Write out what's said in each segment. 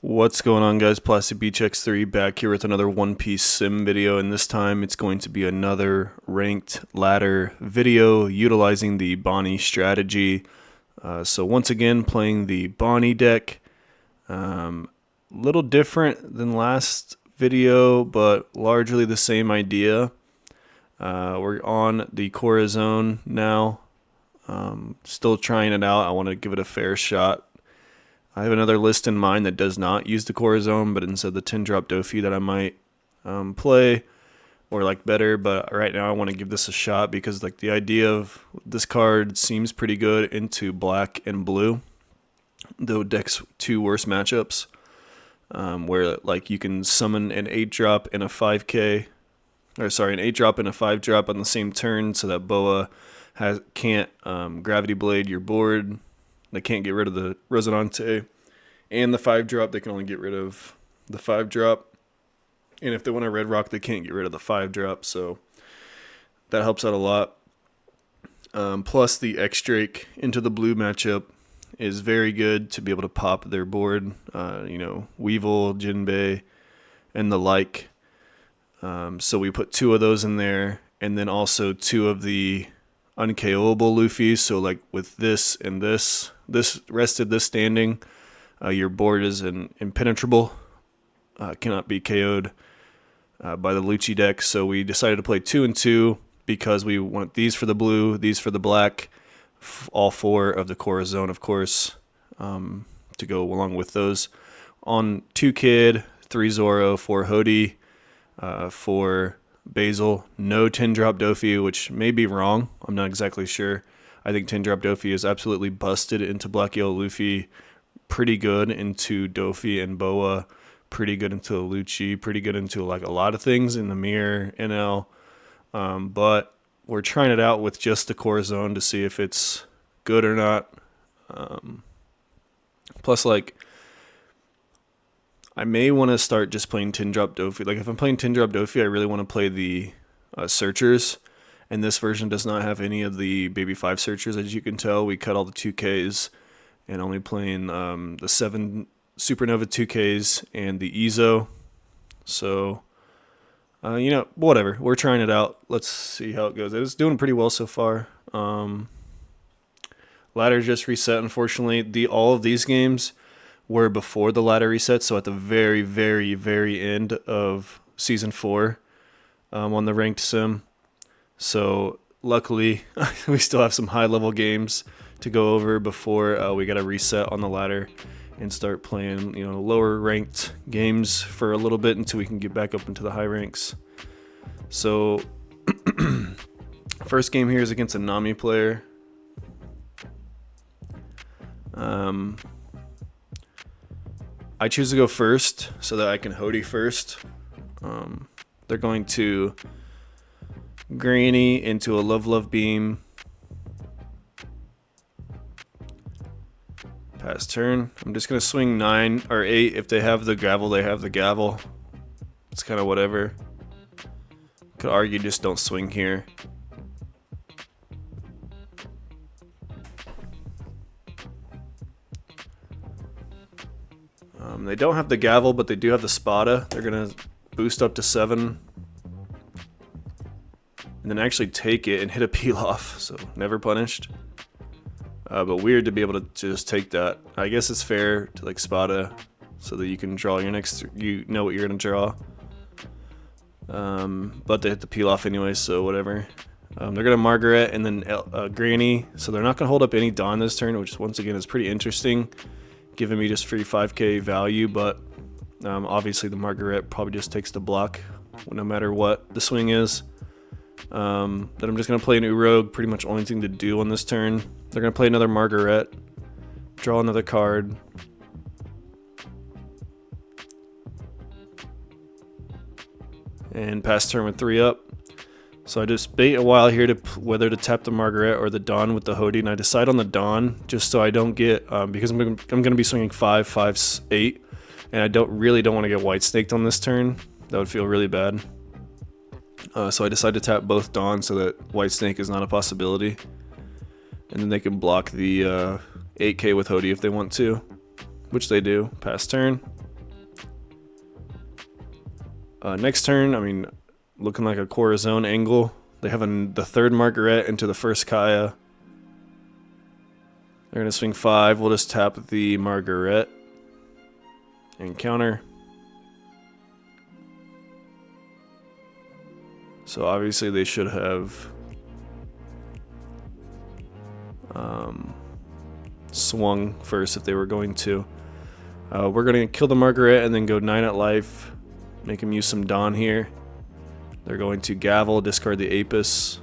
What's going on, guys? Plastic Beach X3 back here with another One Piece sim video, and this time it's going to be another ranked ladder video utilizing the Bonney strategy. So once again, playing the Bonney deck. Little different than last video, but largely the same idea. We're on the Corazon now. Still trying it out. I want to give it a fair shot. I have another list in mind that does not use the Corazon, but instead the 10-drop Dofi that I might play or like better. But right now I want to give this a shot because like the idea of this card seems pretty good into black and blue, the deck's two worst matchups, where like you can summon an 8-drop and a 5k, or sorry, an 8-drop and a 5-drop on the same turn, so that Boa can't Gravity Blade your board. They can't get rid of the Resonante and the 5-drop. They can only get rid of the 5-drop. And if they want a Red Rock, they can't get rid of the 5-drop. So that helps out a lot. Plus the X-Drake into the blue matchup is very good to be able to pop their board. Weevil, Jinbei, and the like. So we put 2 of those in there. And then also 2 of the unKOable Luffy. So like with this and this rested, this standing, your board is impenetrable, cannot be KO'd by the Lucci deck. So we decided to play 2 and 2 because we want these for the blue, these for the black, all 4 of the Corazon, of course, to go along with those. On 2 Kid, 3 Zoro, 4 Hody, 4 Basil, no 10-drop Dofi, which may be wrong. I'm not exactly sure. I think 10-drop Dofi is absolutely busted into Black Yellow Luffy, pretty good into Dofi and Boa, pretty good into Lucci, pretty good into like a lot of things in the mirror, Enel. But we're trying it out with just the Corazon to see if it's good or not. Plus, like, I may want to start just playing 10-drop Dofi. Like, if I'm playing 10-drop Dofi, I really want to play the Searchers. And this version does not have any of the Baby 5 Searchers, as you can tell. We cut all the 2Ks and only playing the 7 Supernova 2Ks and the Ezo. So, whatever. We're trying it out. Let's see how it goes. It's doing pretty well so far. Ladder just reset, unfortunately. All of these games were before the ladder reset, so at the very, very, very end of Season 4 on the ranked sim. So luckily, we still have some high-level games to go over before we got to reset on the ladder and start playing, lower-ranked games for a little bit until we can get back up into the high ranks. So first game here is against a Nami player. I choose to go first so that I can Hody first. They're going to Granny into a Love Beam. Pass turn. I'm just going to swing 9 or 8. If they have the gavel, they have the gavel. It's kind of whatever. Could argue just don't swing here. They don't have the gavel, but they do have the Spada. They're going to boost up to 7. And then actually take it and hit a peel off. So never punished. But weird to be able to just take that. I guess it's fair to like Spada so that you can draw your next, you know what you're going to draw. But they hit the peel off anyway, so whatever. They're going to Margaret and then Granny. So they're not going to hold up any Dawn this turn, which once again is pretty interesting, giving me just free 5k value. But obviously the Margaret probably just takes the block no matter what the swing is. Then I'm just going to play an Urog, pretty much only thing to do on this turn. They're going to play another Margaret, draw another card. And pass turn with 3 up. So I just bait a while here to whether to tap the Margaret or the Dawn with the Hody, and I decide on the Dawn just so I don't get, because I'm going to be swinging 5, 5, 8, and I really don't want to get white snaked on this turn. That would feel really bad. So I decide to tap both Dawn so that white snake is not a possibility. And then they can block the 8k with Hody if they want to, which they do. Pass turn. Next turn, I mean, looking like a Corazon angle. They have the third Margaret into the first Kaya. They're going to swing 5. We'll just tap the Margaret and counter. So obviously they should have swung first if they were going to. We're going to kill the Margaret and then go 9 at life. Make him use some Dawn here. They're going to gavel, discard the Apis,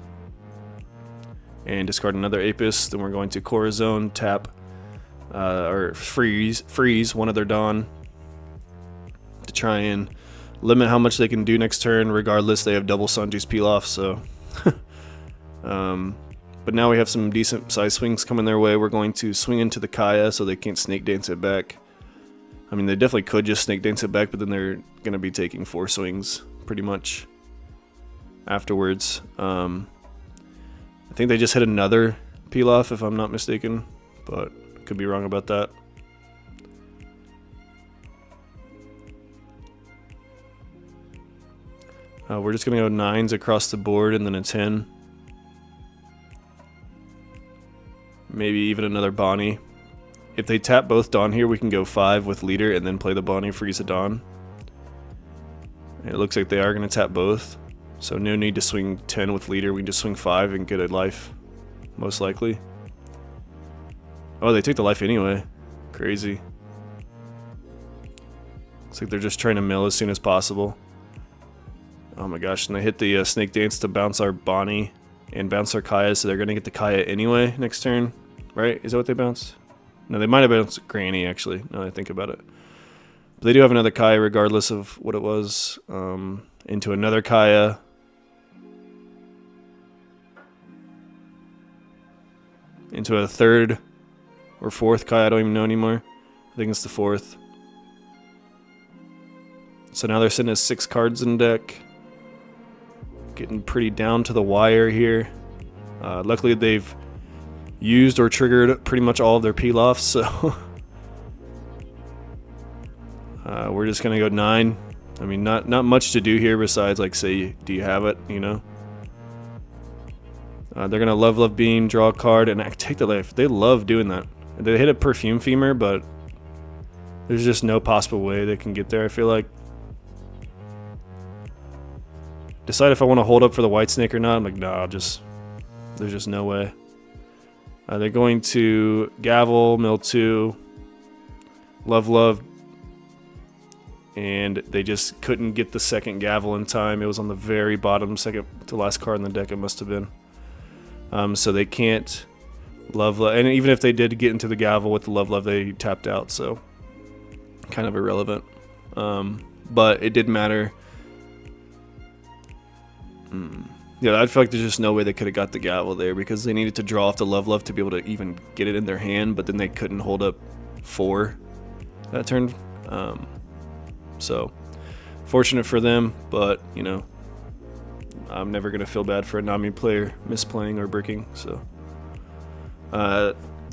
and discard another Apis. Then we're going to Corazon, tap, or freeze one of their Dawn to try and limit how much they can do next turn. Regardless, they have double Sanji's peel-off, so... but now we have some decent size swings coming their way. We're going to swing into the Kaya so they can't snake dance it back. I mean, they definitely could just snake dance it back, but then they're going to be taking 4 swings pretty much afterwards. I think they just hit another peel-off if I'm not mistaken, but could be wrong about that. We're just going to go 9s across the board and then a 10. Maybe even another Bonney. If they tap both Dawn here, we can go 5 with leader and then play the Bonney, freeze a Dawn. And it looks like they are going to tap both. So no need to swing 10 with leader. We can just swing 5 and get a life, most likely. Oh, they take the life anyway. Crazy. Looks like they're just trying to mill as soon as possible. Oh my gosh, and they hit the Snake Dance to bounce our Bonney and bounce our Kaya, so they're going to get the Kaya anyway next turn. Right? Is that what they bounced? No, they might have bounced Granny, actually, now that I think about it. But they do have another Kaya regardless of what it was. Into another Kaya. Into a third or fourth Kaya, I don't even know anymore. I think it's the fourth. So now they're sitting at 6 cards in deck. Getting pretty down to the wire here. Luckily they've used or triggered pretty much all of their peel-offs, so we're just gonna go 9. I mean, not much to do here besides like say, do you have it? You know. They're gonna love beam, draw a card, and take the life. They love doing that. They hit a Perfume Femur, but there's just no possible way they can get there. I feel like. Decide if I want to hold up for the White Snake or not. I'm like, nah, there's just no way. They're going to gavel, mill 2, love, and they just couldn't get the second gavel in time. It was on the very bottom, second to last card in the deck, it must have been. So they can't love, and even if they did get into the gavel with the love, they tapped out, so kind of irrelevant. But it did matter. Yeah, I feel like there's just no way they could have got the gavel there because they needed to draw off the love to be able to even get it in their hand, but then they couldn't hold up 4 that turn. So fortunate for them, but you know, I'm never gonna feel bad for a Nami player misplaying or bricking. So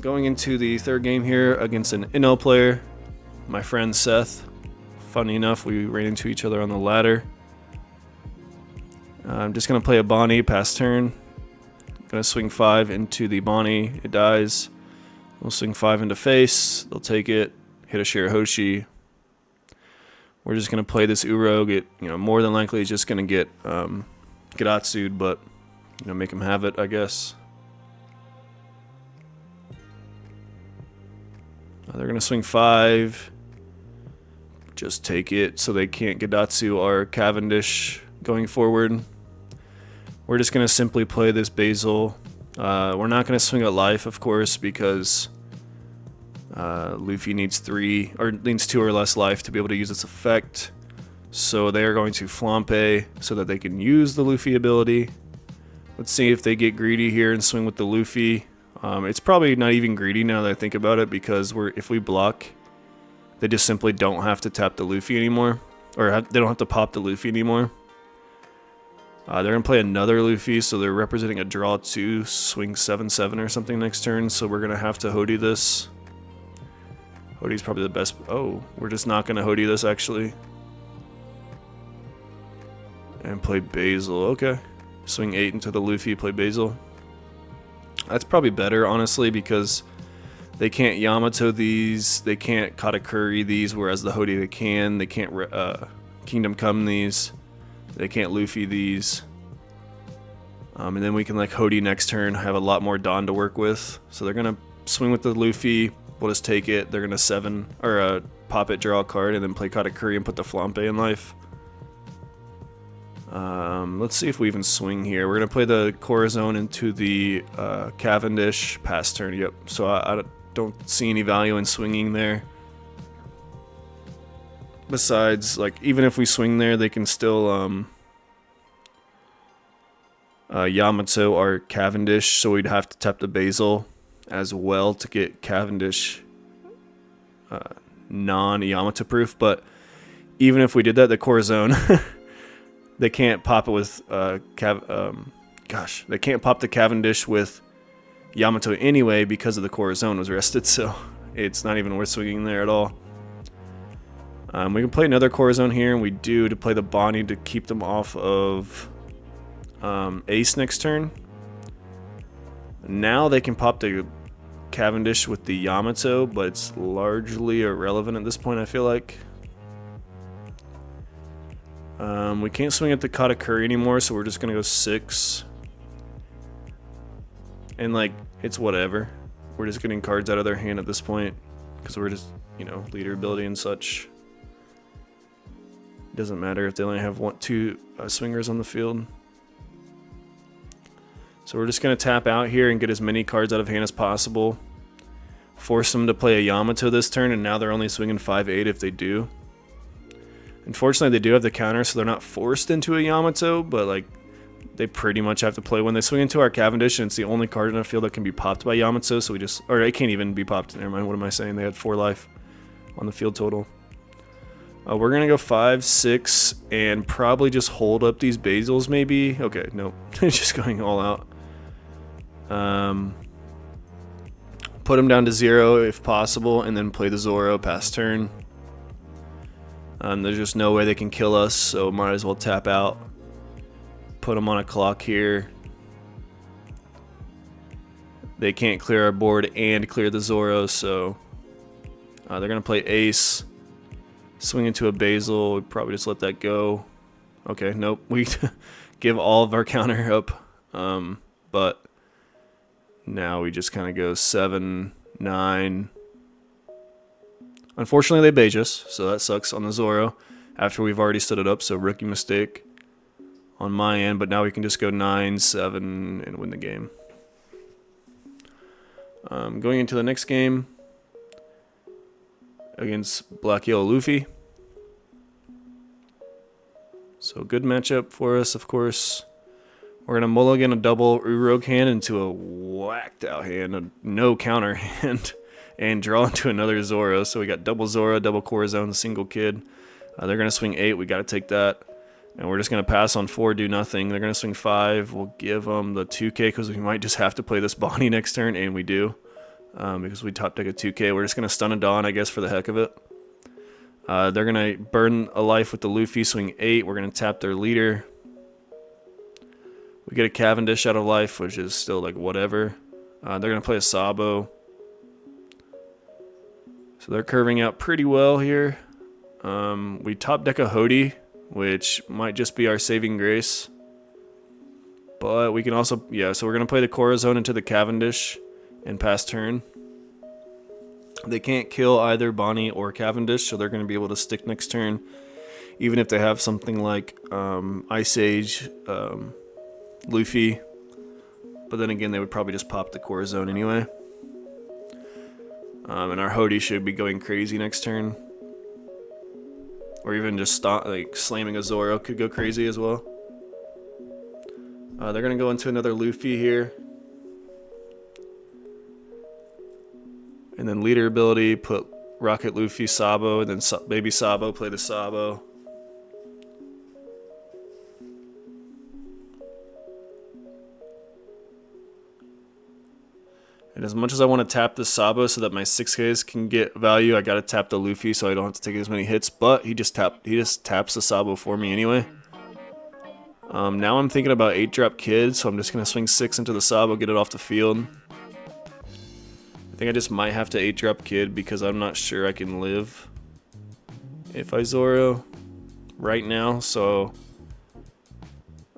going into the third game here against an Enel player, my friend Seth. Funny enough, we ran into each other on the ladder. I'm just going to play a Bonney past turn. Going to swing 5 into the Bonney. It dies. We'll swing 5 into face. They'll take it. Hit a Shirahoshi. We're just going to play this Uro. More than likely he's just going to get Gedatsu'd, but make him have it, I guess. They're going to swing 5. Just take it so they can't Gedatsu or Cavendish going forward. We're just going to simply play this Basil. We're not going to swing at life, of course, because Luffy needs 2 or less life to be able to use its effect. So they are going to Flampe so that they can use the Luffy ability. Let's see if they get greedy here and swing with the Luffy. It's probably not even greedy now that I think about it, because if we block, they just simply don't have to tap the Luffy anymore, or they don't have to pop the Luffy anymore. They're going to play another Luffy, so they're representing a draw 2, swing 7/7 or something next turn, so we're going to have to Hody this. Hody's probably the best. Oh, we're just not going to Hody this, actually. And play Basil. Okay. Swing 8 into the Luffy, play Basil. That's probably better, honestly, because they can't Yamato these, they can't Katakuri these, whereas the Hody they can. They can't Kingdom Come these. They can't Luffy these. And then we can like Hody next turn, have a lot more Dawn to work with. So they're going to swing with the Luffy. We'll just take it. They're going to pop it, draw a card, and then play Katakuri and put the Flampe in life. Let's see if we even swing here. We're going to play the Corazon into the Cavendish pass turn. Yep. So I don't see any value in swinging there. Besides, like, even if we swing there, they can still Yamato our Cavendish, so we'd have to tap the Basil as well to get Cavendish non-Yamato proof. But even if we did that, the Corazon... They can't pop it with they can't pop the Cavendish with Yamato anyway because of the Corazon was rested, so it's not even worth swinging there at all. We can play another Corazon here, and we do to play the Bonney to keep them off of Ace next turn. Now they can pop the Cavendish with the Yamato, but it's largely irrelevant at this point, I feel like. We can't swing at the Katakuri anymore, so we're just gonna go 6. And like, it's whatever. We're just getting cards out of their hand at this point, because we're just, you know, leader ability and such. Doesn't matter if they only have 2 swingers on the field. So we're just gonna tap out here and get as many cards out of hand as possible. Force them to play a Yamato this turn, and now they're only swinging 5/8 if they do. Unfortunately, they do have the counter, so they're not forced into a Yamato, but like they pretty much have to play when they swing into our Cavendish, and it's the only card in the field that can be popped by Yamato, so or it can't even be popped. Never mind, what am I saying? They had 4 life on the field total. We're going to go 5, 6, and probably just hold up these Basils maybe. Okay, nope. Just going all out. Put them down to 0 if possible, and then play the Zoro past turn. There's just no way they can kill us, so might as well tap out. Put them on a clock here. They can't clear our board and clear the Zoro, so they're going to play Ace. Swing into a Basil. We probably just let that go. Okay, nope. We give all of our counter up. But now we just kind of go 7, 9... Unfortunately, they beige us, so that sucks on the Zoro after we've already stood it up, so rookie mistake on my end, but now we can just go 9, 7, and win the game. Going into the next game against Black Yellow Luffy. So good matchup for us, of course. We're going to mulligan a double Urog hand into a whacked out hand, a no counter hand. And draw into another Zoro. So we got double Zoro, double Corazon, single kid. They're going to swing 8. We got to take that. And we're just going to pass on 4, do nothing. They're going to swing 5. We'll give them the 2K because we might just have to play this Bonney next turn. And we do. Because we top deck a 2K. We're just going to stun a Dawn, I guess, for the heck of it. They're going to burn a life with the Luffy, swing 8. We're going to tap their leader. We get a Cavendish out of life, which is still like whatever. They're going to play a Sabo. So they're curving out pretty well here. We top deck a Hody, which might just be our saving grace. But we can also, yeah, so we're going to play the Corazon into the Cavendish and pass turn. They can't kill either Bonney or Cavendish, so they're going to be able to stick next turn. Even if they have something like Ice Age, Luffy. But then again, they would probably just pop the Corazon anyway. And our Hody should be going crazy next turn. Or even just stop, like slamming a Zoro could go crazy as well. They're going to go into another Luffy here. And then leader ability, put Rocket Luffy, Sabo, and then Baby Sabo, play the Sabo. And as much as I want to tap the Sabo so that my 6Ks can get value, I got to tap the Luffy so I don't have to take as many hits. But he just taps the Sabo for me anyway. Now I'm thinking about 8-drop Kid, so I'm just going to swing 6 into the Sabo, get it off the field. I think I just might have to 8-drop Kid because I'm not sure I can live if I Zoro right now, so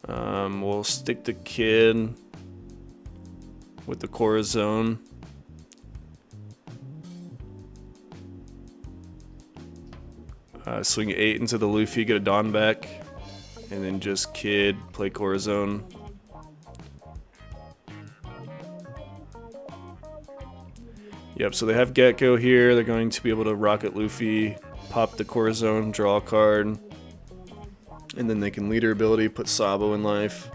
we'll stick to Kid with the Corazon. Swing 8 into the Luffy, get a Dawn back, and then just Kid, play Corazon. Yep, so they have Gecko here. They're going to be able to Rocket Luffy, pop the Corazon, draw a card, and then they can leader ability, put Sabo in life,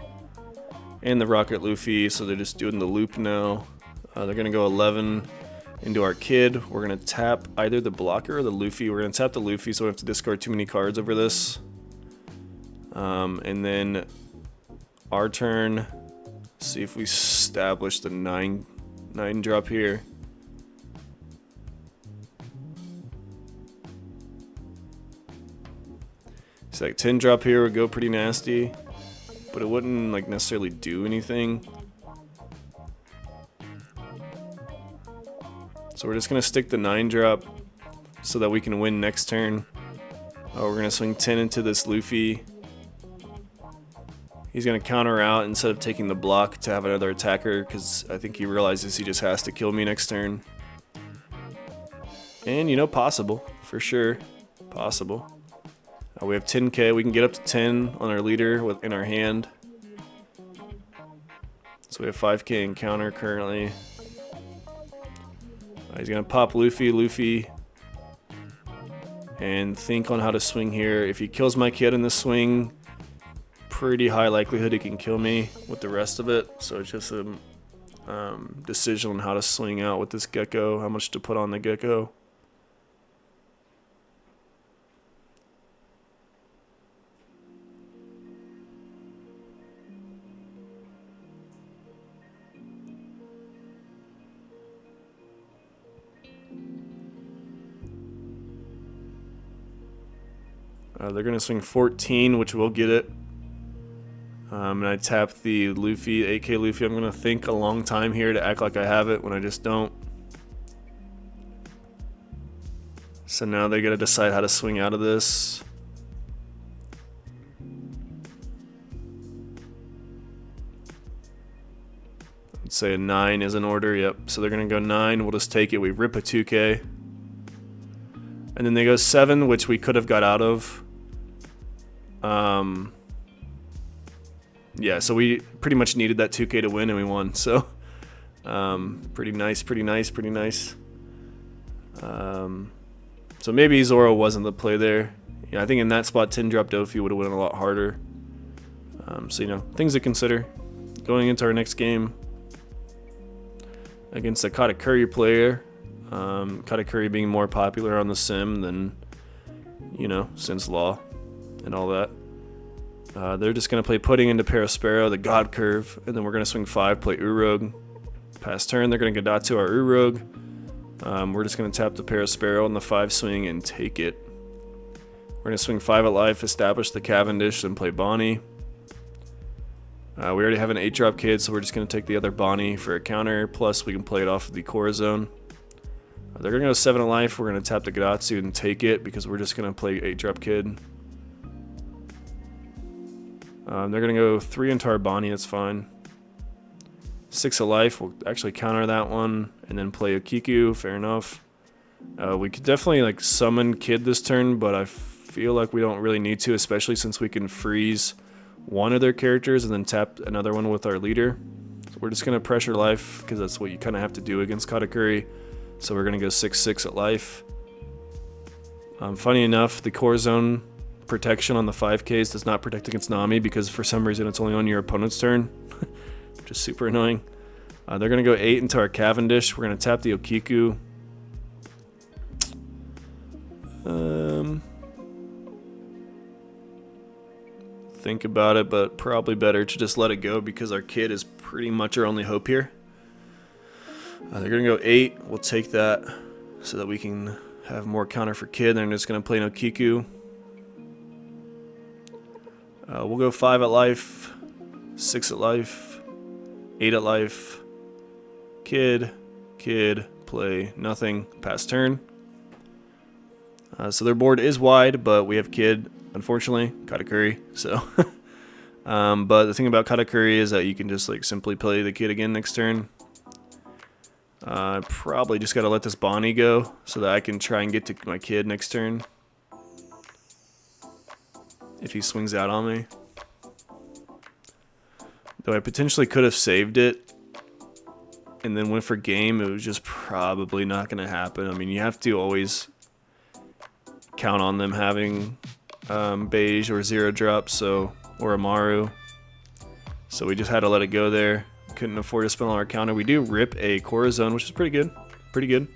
and the Rocket Luffy, so they're just doing the loop now. They're going to go 11 into our Kid. We're going to tap either the blocker or the Luffy. We're going to tap the Luffy so we don't have to discard too many cards over this. And then our turn, see if we establish the 9 drop here. So like 10 drop here would go pretty nasty, but it wouldn't like necessarily do anything. So we're just gonna stick the 9 drop so that we can win next turn. We're gonna swing 10 into this Luffy. He's gonna counter out instead of taking the block to have another attacker because I think he realizes he just has to kill me next turn. And you know, possible, for sure, possible. We have 10k, we can get up to 10 on our leader in our hand. So we have 5k in counter currently. He's gonna pop Luffy, and think on how to swing here. If he kills my Kid in the swing, pretty high likelihood he can kill me with the rest of it. So it's just a decision on how to swing out with this Gecko, how much to put on the Gecko. They're going to swing 14, which will get it. And I tap the Luffy, AK Luffy. I'm going to think a long time here to act like I have it when I just don't. So now they got to decide how to swing out of this. Let's say a 9 is in order. Yep. So they're going to go 9. We'll just take it. We rip a 2k. And then they go 7, which we could have got out of. Yeah, so we pretty much needed that 2k to win, and we won. So, pretty nice. So maybe Zoro wasn't the play there. Yeah, I think in that spot, 10 drop Dofi would have went a lot harder. So, you know, things to consider going into our next game against a Katakuri player. Katakuri being more popular on the sim than, you know, Sin's Law and all that. They're just going to play Pudding into Parasparrow, the God Curve, and then we're going to swing 5, play Urog. Pass turn, they're going to Gadatsu our Urog. We're just going to tap the Parasparrow on the 5 swing and take it. We're going to swing 5 at life, establish the Cavendish, and play Bonney. We already have an 8-drop Kid, so we're just going to take the other Bonney for a counter, plus we can play it off of the Corazon. They're going to go 7 at life, we're going to tap the Gadatsu and take it, because we're just going to play 8-drop Kid. They're going to go 3 into our Bonney, that's fine. 6 of life, we'll actually counter that one, and then play a Kiku, fair enough. We could definitely like summon Kid this turn, but I feel like we don't really need to, especially since we can freeze one of their characters and then tap another one with our leader. So we're just going to pressure life, because that's what you kind of have to do against Katakuri. So we're going to go 6/6 at life. Funny enough, the Corazon protection on the 5Ks does not protect against Nami, because for some reason it's only on your opponent's turn, which is super annoying. They're going to go 8 into our Cavendish. We're going to tap the Okiku. Think about it, but probably better to just let it go, because our Kid is pretty much our only hope here. They're going to go 8. We'll take that so that we can have more counter for Kid. They're just going to play an Okiku. We'll go 5 at life, 6 at life, 8 at life, kid, play nothing, pass turn. So their board is wide, but we have kid, unfortunately, Katakuri. So, but the thing about Katakuri is that you can just like simply play the kid again next turn. I probably just gotta let this Bonney go so that I can try and get to my kid next turn. If he swings out on me. Though I potentially could have saved it and then went for game, it was just probably not going to happen. I mean, you have to always count on them having beige or 0 drop, so, or a Maru. So we just had to let it go there. Couldn't afford to spend all our counter. We do rip a Corazon, which is pretty good. Pretty good.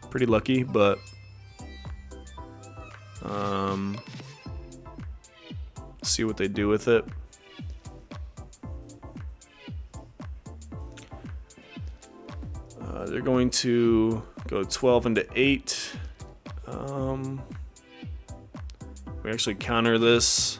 Pretty lucky, but see what they do with it. They're going to go 12 into 8. We actually counter this.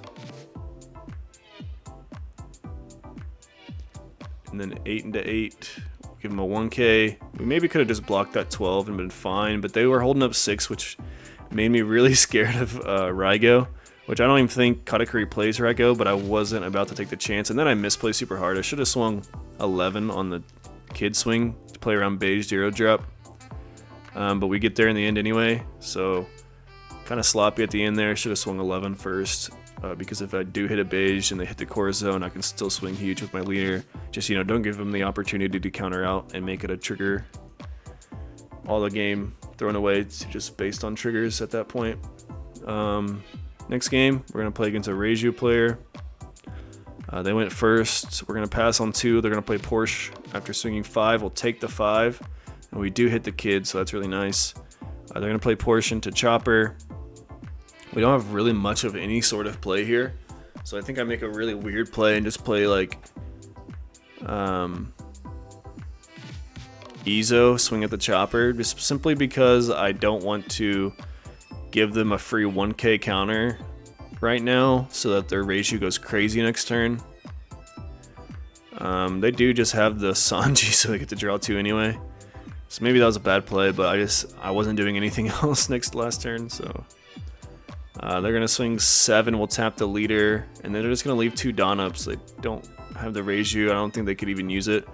And then 8 into 8. Give them a 1K. We maybe could have just blocked that 12 and been fine, but they were holding up 6, which made me really scared of Reiju, which I don't even think Katakuri plays Reiju, but I wasn't about to take the chance. And then I misplayed super hard. I should have swung 11 on the kid swing to play around beige 0 drop. But we get there in the end anyway, so kind of sloppy at the end there. Should have swung 11 first, because if I do hit a beige and they hit the Corazon, I can still swing huge with my leader. Just, you know, don't give them the opportunity to counter out and make it a trigger. All the game thrown away just based on triggers at that point. Next game, we're going to play against a Reiju player. They went first. We're going to pass on 2. They're going to play Porsche. After swinging 5, we'll take the 5. And we do hit the kid, so that's really nice. They're going to play Porsche into Chopper. We don't have really much of any sort of play here. So I think I make a really weird play and just play like Izo, swing at the Chopper, just simply because I don't want to give them a free 1K counter right now so that their Reiju goes crazy next turn. They do just have the Sanji, so they get to draw 2 anyway. So maybe that was a bad play, but I wasn't doing anything else last turn, so they're gonna swing 7. We'll tap the leader, and then they're just gonna leave 2 Don-ups. They don't have the Reiju. I don't think they could even use it.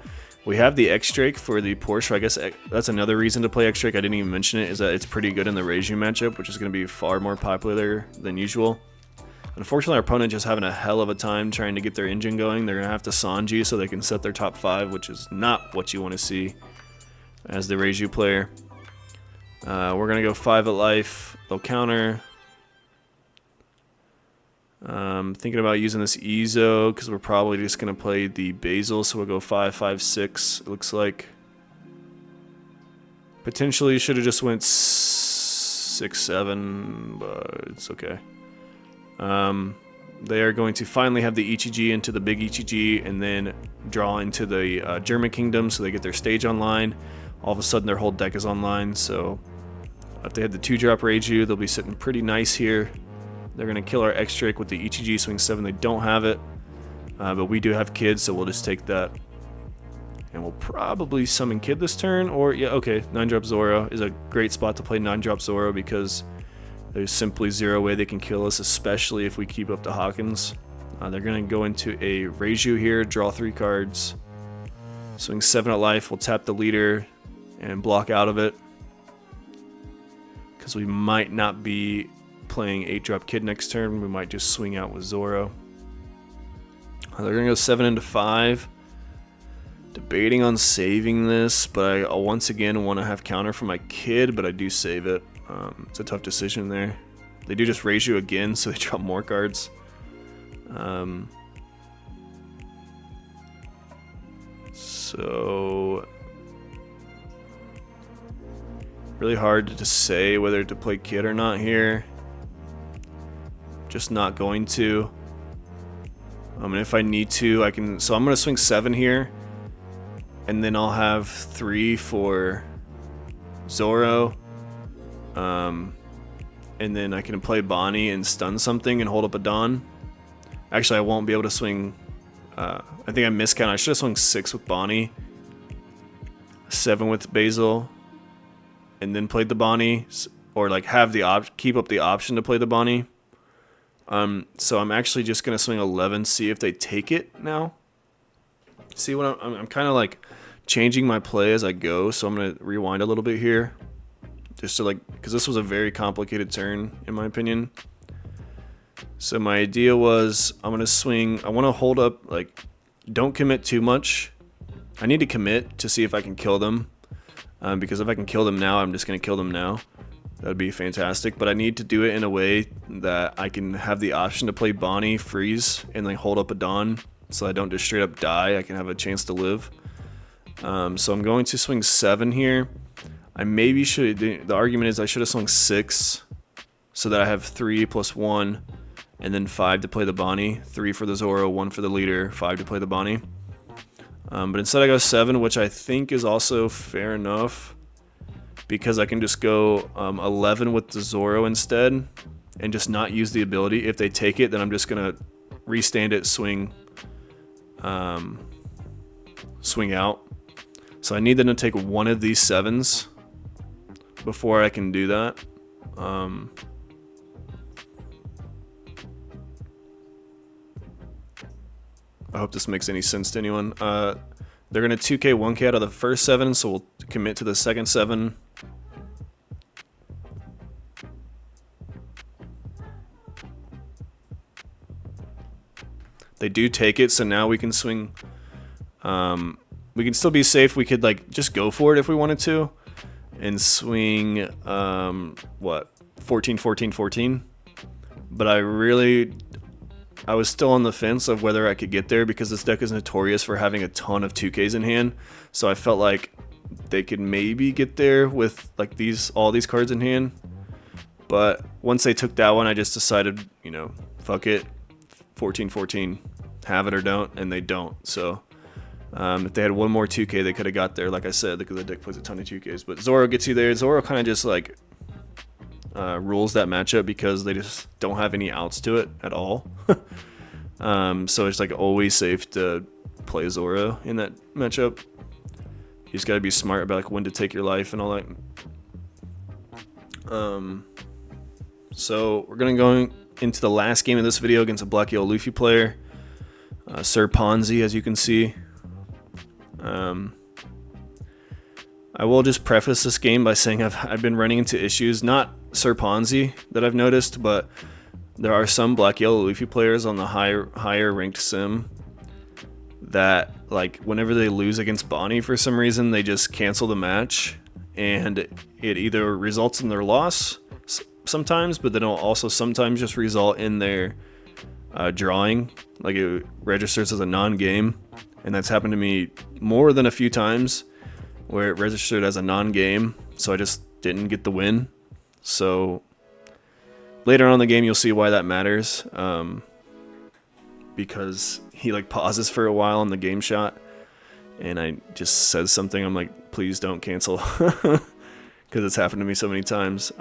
We have the X-Drake for the Porsche. I guess that's another reason to play X-Drake. I didn't even mention it, is that it's pretty good in the Reiju matchup, which is going to be far more popular than usual. Unfortunately, our opponent just having a hell of a time trying to get their engine going. They're going to have to Sanji so they can set their top 5, which is not what you want to see as the Reiju player. We're going to go 5 at life. They'll counter. Thinking about using this Izo because we're probably just going to play the Basil, so we'll go 5, 5, 6. It looks like potentially should have just went 6, 7, but it's okay. They are going to finally have the Ichiji into the big Ichiji and then draw into the German Kingdom, so they get their stage online. All of a sudden their whole deck is online, so if they had the 2-drop Reiju, they'll be sitting pretty nice here. They're going to kill our X-Drake with the Ichiji, swing 7. They don't have it, but we do have kids, so we'll just take that. And we'll probably summon kid this turn, or, yeah, okay, 9-drop Zoro is a great spot to play 9-drop Zoro because there's simply 0 way they can kill us, especially if we keep up the Hawkins. They're going to go into a Reiju here, draw 3 cards, swing 7 at life. We'll tap the leader and block out of it because we might not be playing 8-drop kid next turn. We might just swing out with Zoro. They're going to go 7 into 5. Debating on saving this, but I once again want to have counter for my kid, but I do save it. It's a tough decision there. They do just Reiju again, so they draw more cards. So really hard to say whether to play kid or not here. Just not going to. And if I need to, I can. So I'm going to swing 7 here, and then I'll have 3 for Zoro. And and then I can play Bonney and stun something and hold up a Dawn. Actually, I won't be able to swing. I think I miscount. I should have swung 6 with Bonney, 7 with Basil, and then played the Bonney, or like have the keep up the option to play the Bonney. So I'm actually just gonna swing 11, see if they take it now. See what I'm kind of like changing my play as I go. So I'm gonna rewind a little bit here, just to like, because this was a very complicated turn in my opinion. So my idea was I'm gonna swing. I want to hold up, like, don't commit too much. I need to commit to see if I can kill them, because if I can kill them now, I'm just gonna kill them now. That'd be fantastic, but I need to do it in a way that I can have the option to play Bonney, freeze, and then hold up a Dawn, so I don't just straight up die. I can have a chance to live. So I'm going to swing 7 here. I maybe should. The argument is I should have swung 6, so that I have 3 plus 1, and then 5 to play the Bonney. 3 for the Zoro, 1 for the leader, 5 to play the Bonney. But instead I go 7, which I think is also fair enough, because I can just go 11 with the Zoro instead and just not use the ability. If they take it, then I'm just gonna restand it, swing out. So I need them to take one of these 7s before I can do that. I hope this makes any sense to anyone. They're gonna 2k 1k out of the first 7, so we'll commit to the second 7. They do take it, so now we can swing. We can still be safe. We could like just go for it if we wanted to, and swing what, 14, 14, 14. But I was still on the fence of whether I could get there, because this deck is notorious for having a ton of 2Ks in hand. So I felt like they could maybe get there with like all these cards in hand. But once they took that one, I just decided, you know, fuck it, 14, 14, have it or don't, and they don't. So if they had one more 2K, they could have got there, like I said, because the deck plays a ton of 2Ks. But Zoro gets you there. Zoro kind of just like rules that matchup, because they just don't have any outs to it at all. So it's like always safe to play Zoro in that matchup. You just got to be smart about like when to take your life and all that. So we're gonna go into the last game of this video against a Black Yellow Luffy player, Sir Ponzi, as you can see. I will just preface this game by saying I've been running into issues, not Sir Ponzi that I've noticed, but there are some Black Yellow Luffy players on the higher ranked sim that, like, whenever they lose against Bonney for some reason, they just cancel the match, and it either results in their loss sometimes, but then it'll also sometimes just result in their drawing, like it registers as a non-game. And that's happened to me more than a few times, where it registered as a non-game, so I just didn't get the win. So later on in the game, you'll see why that matters, because he like pauses for a while on the game shot, and I just says something. I'm like, please don't cancel, because it's happened to me so many times.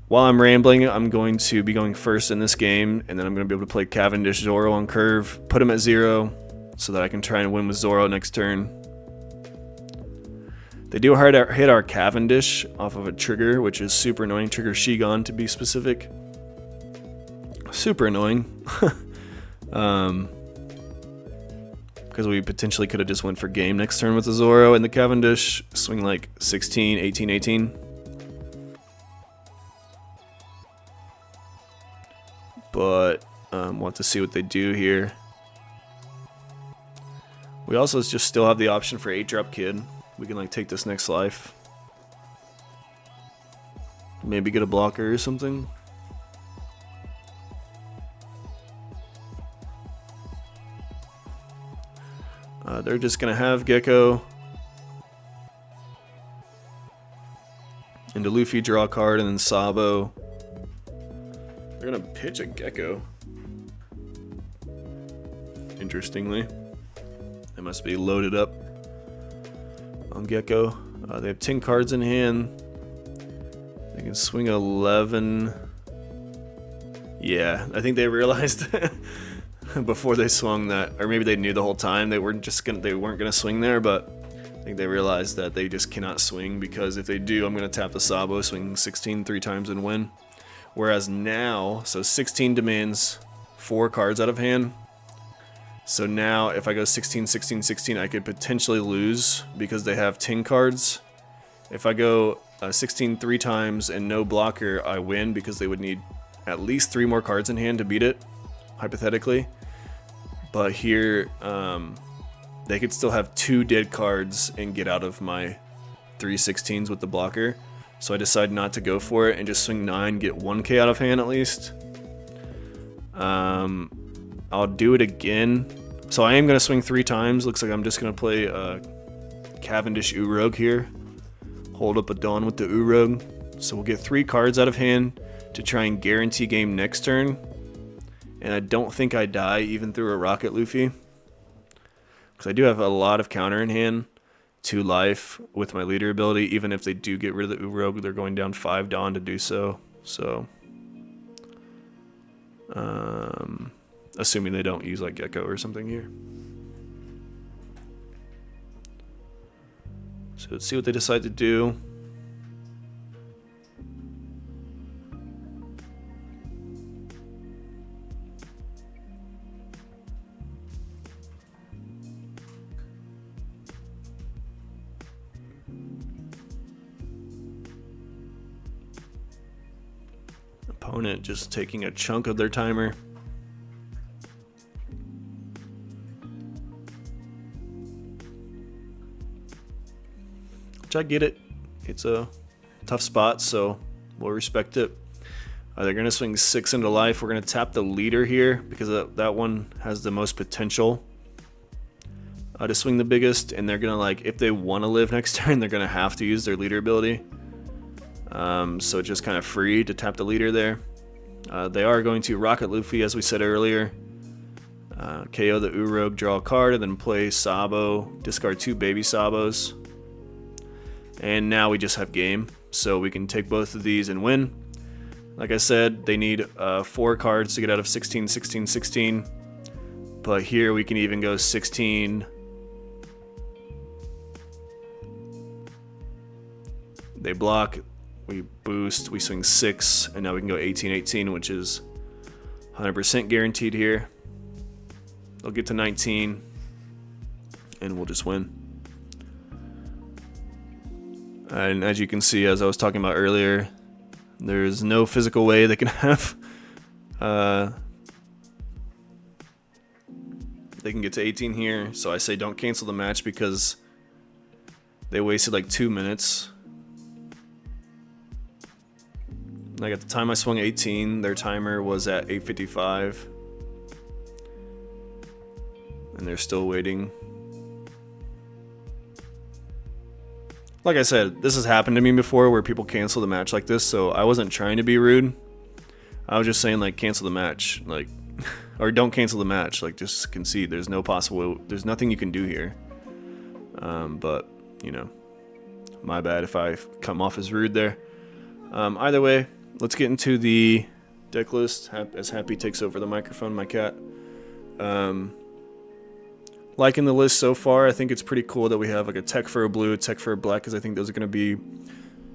While I'm rambling, I'm going to be going first in this game, and then I'm going to be able to play Cavendish Zoro on curve, put him at 0, so that I can try and win with Zoro next turn. They do hit our Cavendish off of a trigger, which is super annoying. Trigger Shigon, to be specific. Super annoying. Because we potentially could have just went for game next turn with the Zoro and the Cavendish. Swing like 16, 18, 18. But we'll have to see what they do here. We also just still have the option for 8-drop Kid. We can like take this next life. Maybe get a blocker or something. They're just gonna have Gecko. Into Luffy, draw a card, and then Sabo. They're gonna pitch a Gecko. Interestingly, they must be loaded up on Gecko. They have 10 cards in hand. They can swing 11. Yeah, I think they realized before they swung that, or maybe they knew the whole time they weren't gonna swing there, but I think they realized that they just cannot swing, because if they do, I'm gonna tap the Sabo, swing 16 3 times and win. Whereas now, so 16 demands 4 cards out of hand. So now if I go 16, 16, 16, I could potentially lose because they have 10 cards. If I go 16 3 times and no blocker, I win because they would need at least 3 more cards in hand to beat it, hypothetically. But here, they could still have 2 dead cards and get out of my 3 16s with the blocker. So I decide not to go for it and just swing 9, get 1k out of hand at least. I'll do it again. So I am going to swing 3 times. Looks like I'm just going to play Cavendish Urog here. Hold up a Dawn with the Urog. So we'll get 3 cards out of hand to try and guarantee game next turn. And I don't think I die even through a Rocket Luffy, because I do have a lot of counter in hand, 2 life with my leader ability. Even if they do get rid of the Urog, they're going down 5 Dawn to do so. So, assuming they don't use like Gecko or something here. So let's see what they decide to do. Opponent just taking a chunk of their timer. Which I get it. It's a tough spot, so we'll respect it. They're going to swing 6 into life. We're going to tap the leader here because that one has the most potential to swing the biggest. And they're going to, like, if they want to live next turn, they're going to have to use their leader ability. So just kind of free to tap the leader there. They are going to Rocket Luffy, as we said earlier. KO the Urog, draw a card, and then play Sabo, discard 2 baby Sabos. And now we just have game, so we can take both of these and win. Like I said, they need 4 cards to get out of 16, 16, 16. But here we can even go 16. They block. We boost, we swing 6, and now we can go 18, 18, which is 100% guaranteed here. They'll get to 19, and we'll just win. And as you can see, as I was talking about earlier, there's no physical way they can have. They can get to 18 here, so I say don't cancel the match because they wasted like 2 minutes. Like at the time I swung 18, their timer was at 8:55. And they're still waiting. Like I said, this has happened to me before where people cancel the match like this, so I wasn't trying to be rude. I was just saying, like, cancel the match, like, or don't cancel the match, like, just concede. There's nothing you can do here. But, you know, my bad if I come off as rude there. Either way, let's get into the deck list as Happy takes over the microphone, my cat. Liking the list so far. I think it's pretty cool that we have like a tech for a blue, a tech for a black, because I think those are going to be,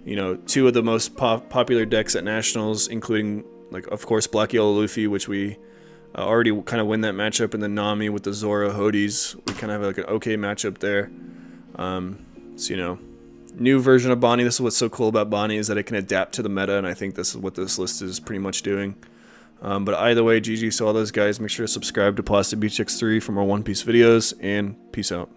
you know, 2 of the most popular decks at Nationals, including, like, of course, Black Yellow Luffy, which we already kind of win that matchup, and then Nami with the Zoro Hodies. We kind of have like an okay matchup there. So, you know, new version of Bonney. This is what's so cool about Bonney, is that it can adapt to the meta, and I think this is what this list is pretty much doing. But either way, GG to all those guys. Make sure to subscribe to Plastic Beach X3 for more One Piece videos, and peace out.